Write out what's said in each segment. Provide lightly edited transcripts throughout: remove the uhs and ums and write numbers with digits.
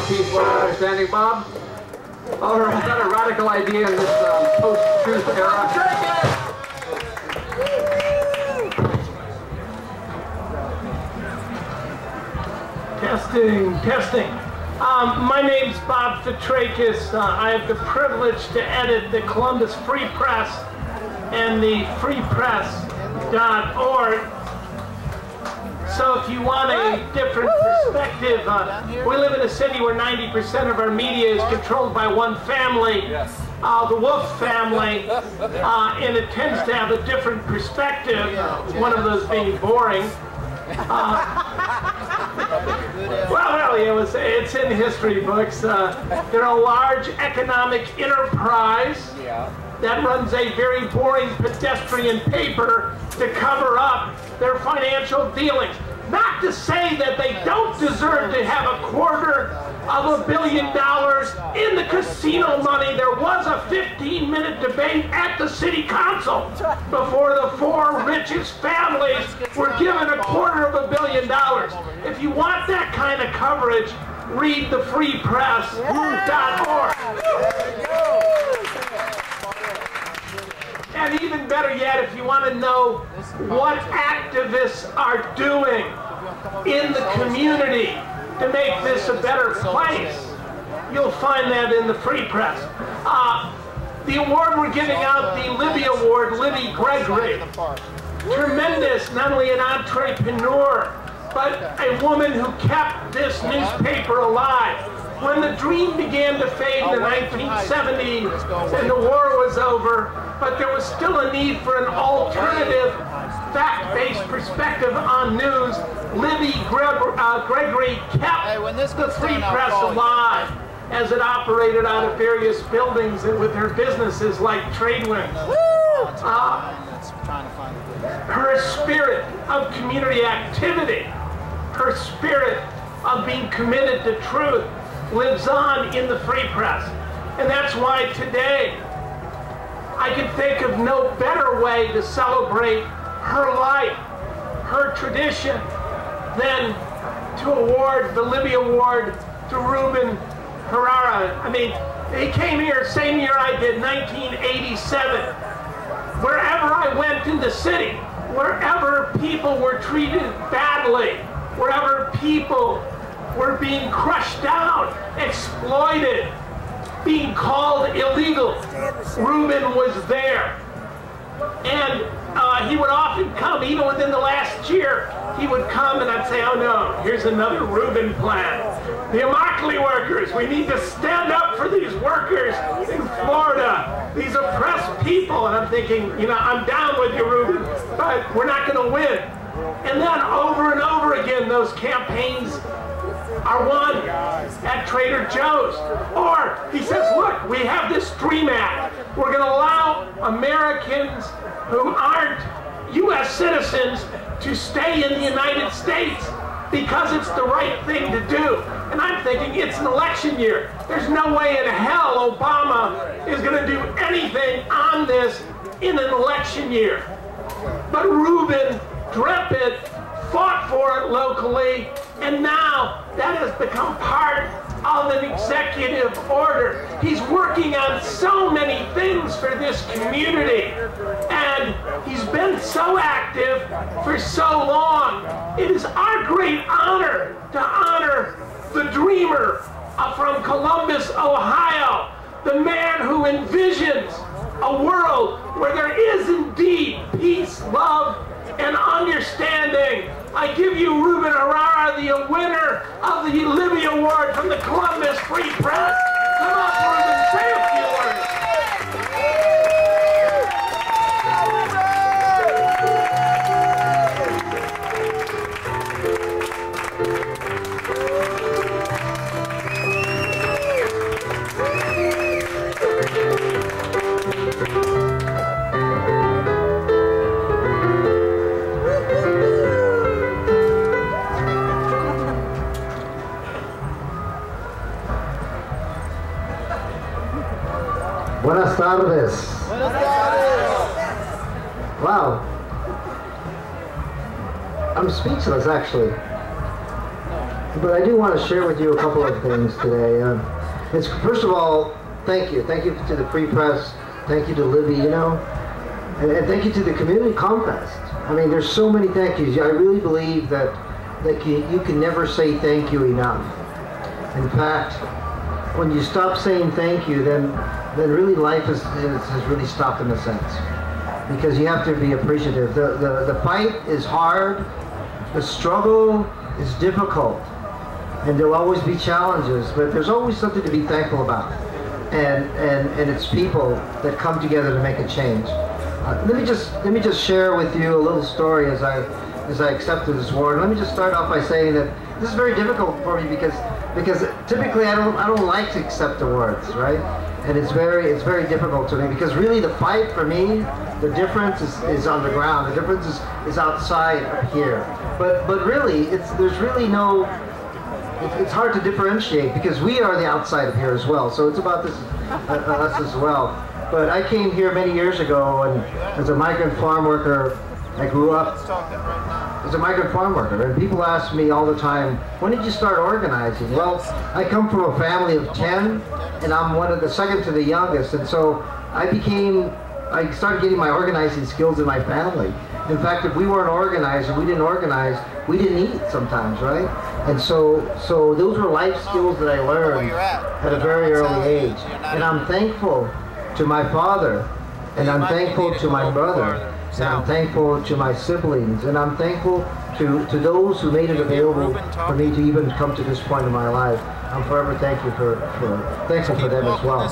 peace, for understanding, Bob? All right. Is that a radical idea in this post-truth era? Testing. My name's Bob Fitrakis. I have the privilege to edit the Columbus Free Press and the freepress.org. So if you want a different perspective, we live in a city where 90% of our media is controlled by one family, the Wolf family, and it tends to have a different perspective, one of those being boring. Well, it's in history books. They're a large economic enterprise that runs a very boring pedestrian paper to cover up their financial dealings. Not to say that they don't deserve to have $250 million in the casino money. There was a 15-minute debate at the city council before the 4 richest families were given $250 million. If you want that kind of coverage, read the freepress.org. And even better yet, if you want to know what activists are doing in the community to make this a better place, you'll find that in the Free Press. The award we're giving out, the Libby Award, Libby Gregory. Tremendous, not only an entrepreneur, but a woman who kept this newspaper alive. When the dream began to fade in the 1970s and the war was over, but there was still a need for an alternative, fact-based perspective on news, Libby Gregory kept the Free Press alive as it operated out of various buildings and with her businesses like Tradewinds. Her spirit of community activity, her spirit of being committed to truth lives on in the Free Press. And that's why today I can think of no better way to celebrate her life, her tradition, than to award the Libby Award to Ruben Herrera. I mean, he came here same year I did, 1987. Wherever I went in the city, wherever people were treated badly, wherever people were being crushed down, exploited, being called illegal, Ruben was there. And he would often come, even within the last year, he would come and I'd say, oh no, here's another Ruben plan. The Immokalee workers, we need to stand up for these workers in Florida, these oppressed people. And I'm thinking, you know, I'm down with you, Ruben, but we're not going to win. And then over and over again, those campaigns are won at Trader Joe's. Or he says, look, we have this DREAM Act. We're going to allow Americans who aren't U.S. citizens to stay in the United States because it's the right thing to do. And I'm thinking, it's an election year. There's no way in hell Obama is going to do anything on this in an election year. But Ruben dreamt it, fought for it locally, and now that has become part of an executive order. He's working on so many things for this community, and he's been so active for so long. It is our great honor to honor the dreamer from Columbus, Ohio, the man who envisions a world where there is indeed peace, love, and understanding. I give you Ruben Herrera, the winner of the Libby Award from the Columbus Free Press. Come up, Ruben, say a few words. Buenas tardes. Buenas tardes. Wow. I'm speechless, actually. But I do want to share with you a couple of things today. It's first of all, thank you to the Free Press, thank you to Libby, you know, and thank you to the community Comfest. I mean, there's so many thank yous. I really believe that you can never say thank you enough. In fact, when you stop saying thank you, then really life has really stopped in a sense, because you have to be appreciative. The fight is hard, the struggle is difficult, and there'll always be challenges, but there's always something to be thankful about, and it's people that come together to make a change. Let me just share with you a little story as I accepted this award. Let me just start off by saying that this is very difficult for me because typically I don't like to accept awards, right? And it's very difficult to me, because really the fight for me, the difference is on the ground. The difference is outside of here. But really there's really no. It's hard to differentiate, because we are the outside of here as well. So it's about this us as well. But I came here many years ago, and as a migrant farm worker, I grew up as a migrant farm worker, and people ask me all the time, when did you start organizing? Well, I come from a family of 10, and I'm one of the second to the youngest, and so I started getting my organizing skills in my family. In fact, if we weren't organized and we didn't organize, we didn't eat sometimes, right? And so those were life skills that I learned at a very early age. And I'm thankful to my father, and I'm thankful to my brother, and I'm thankful to my siblings, and I'm thankful to those who made it available for me to even come to this point in my life. I'm forever thankful for them as well.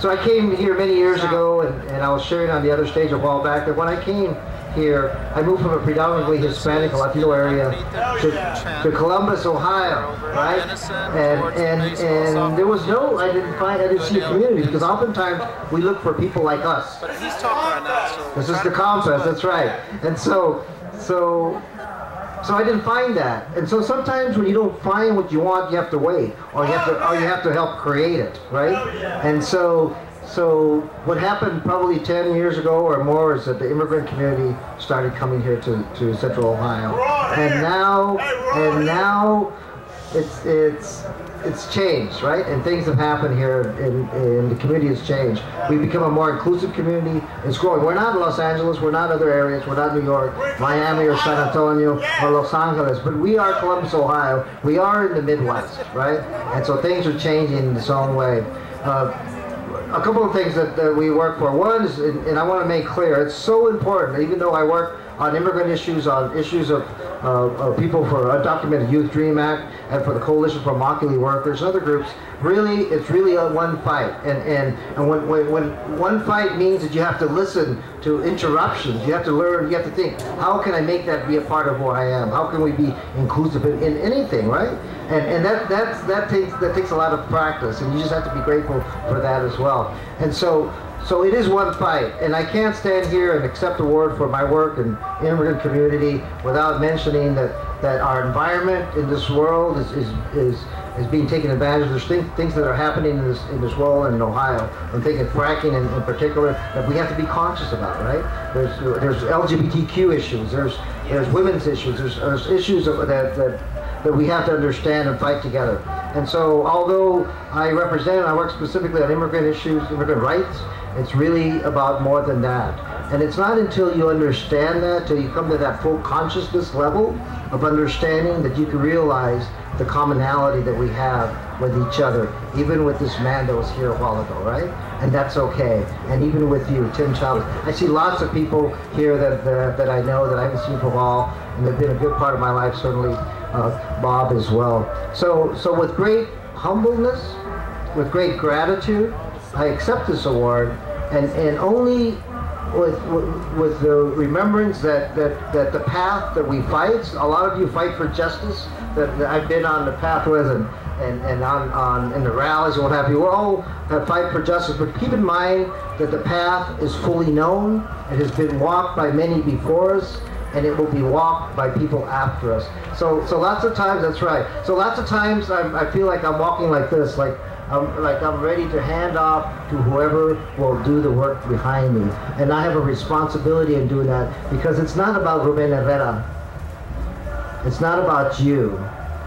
So I came here many years ago, and I was sharing on the other stage a while back that when I came here, I moved from a predominantly Hispanic Latino area to Columbus, Ohio, right? And there was no, I didn't see a community, because oftentimes we look for people like us. But he's talking right now. This is the Comfest, that's right. And so I didn't find that. And so sometimes when you don't find what you want, you have to wait, or you have to help create it, right? And so what happened probably 10 years ago or more is that the immigrant community started coming here to Central Ohio, and now it's changed, right? And things have happened here, and the community has changed. We've become a more inclusive community. It's growing. We're not Los Angeles, we're not other areas, we're not New York, Miami, or San Antonio, or Los Angeles, but we are Columbus, Ohio. We are in the Midwest, right? And so things are changing in its own way. A couple of things that we work for. One is, and I want to make clear, it's so important, even though I work on immigrant issues, on issues of people for Undocumented Youth Dream Act, and for the Coalition for Immokalee Workers, other groups, really, it's really a one fight. And when one fight means that you have to listen to interruptions, you have to learn, you have to think, how can I make that be a part of who I am? How can we be inclusive in anything, right? And that takes a lot of practice, and you just have to be grateful for that as well. And so it is one fight, and I can't stand here and accept award for my work in the immigrant community without mentioning that our environment in this world is being taken advantage of. There's things that are happening in this world and in Ohio. I'm thinking fracking in particular that we have to be conscious about, right? There's LGBTQ issues, there's women's issues, there's issues that we have to understand and fight together. And so although I work specifically on immigrant issues, immigrant rights, it's really about more than that. And it's not until you understand that, till you come to that full consciousness level of understanding, that you can realize the commonality that we have with each other, even with this man that was here a while ago, right? And that's okay. And even with you, Tim Chavez. I see lots of people here that I know that I haven't seen for a while, and they've been a good part of my life, certainly Bob as well. So with great humbleness, with great gratitude, I accept this award, and only with the remembrance that the path that we fight, a lot of you fight for justice, that I've been on the path with, and on in the rallies and what have you. We all fight for justice, but keep in mind that the path is fully known. It has been walked by many before us, and it will be walked by people after us. So lots of times, that's right. So lots of times I feel like I'm walking like this, like I'm ready to hand off to whoever will do the work behind me. And I have a responsibility in doing that, because it's not about Ruben Herrera. It's not about you.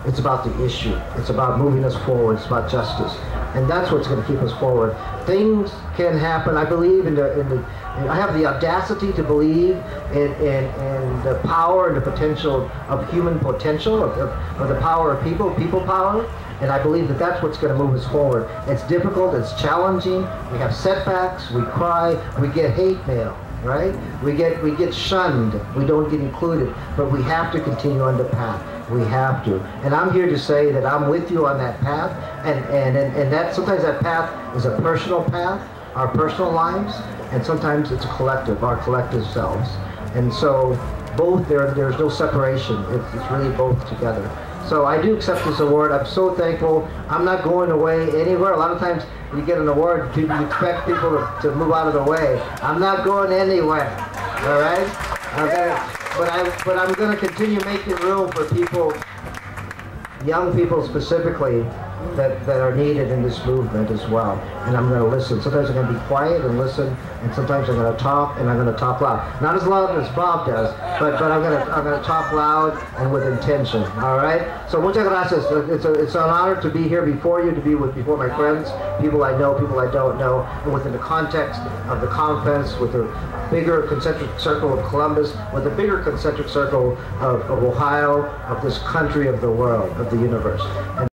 It's about the issue. It's about moving us forward. It's about justice. And that's what's going to keep us forward. Things can happen. I believe I have the audacity to believe in the power and the potential of human potential, of the power of people power. And I believe that that's what's going to move us forward. It's difficult, it's challenging, we have setbacks, we cry, we get hate mail, right? We get shunned, we don't get included, but we have to continue on the path. We have to. And I'm here to say that I'm with you on that path, and that sometimes that path is a personal path, our personal lives, and sometimes it's a collective, our collective selves. And so both, there's no separation. It's really both together. So I do accept this award. I'm so thankful. I'm not going away anywhere. A lot of times you get an award, you expect people to move out of the way. I'm not going anywhere. All right? But I'm going to continue making room for people, young people specifically, that are needed in this movement as well. And I'm going to listen. Sometimes I'm going to be quiet and listen, and sometimes I'm going to talk, and I'm going to talk loud. Not as loud as Bob does, but I'm going to talk loud and with intention. All right. So muchas gracias. It's an honor to be here before you, to be before my friends, people I know, people I don't know, and within the context of the Comfest, with the bigger concentric circle of Columbus, with the bigger concentric circle of Ohio, of this country, of the world, of the universe. And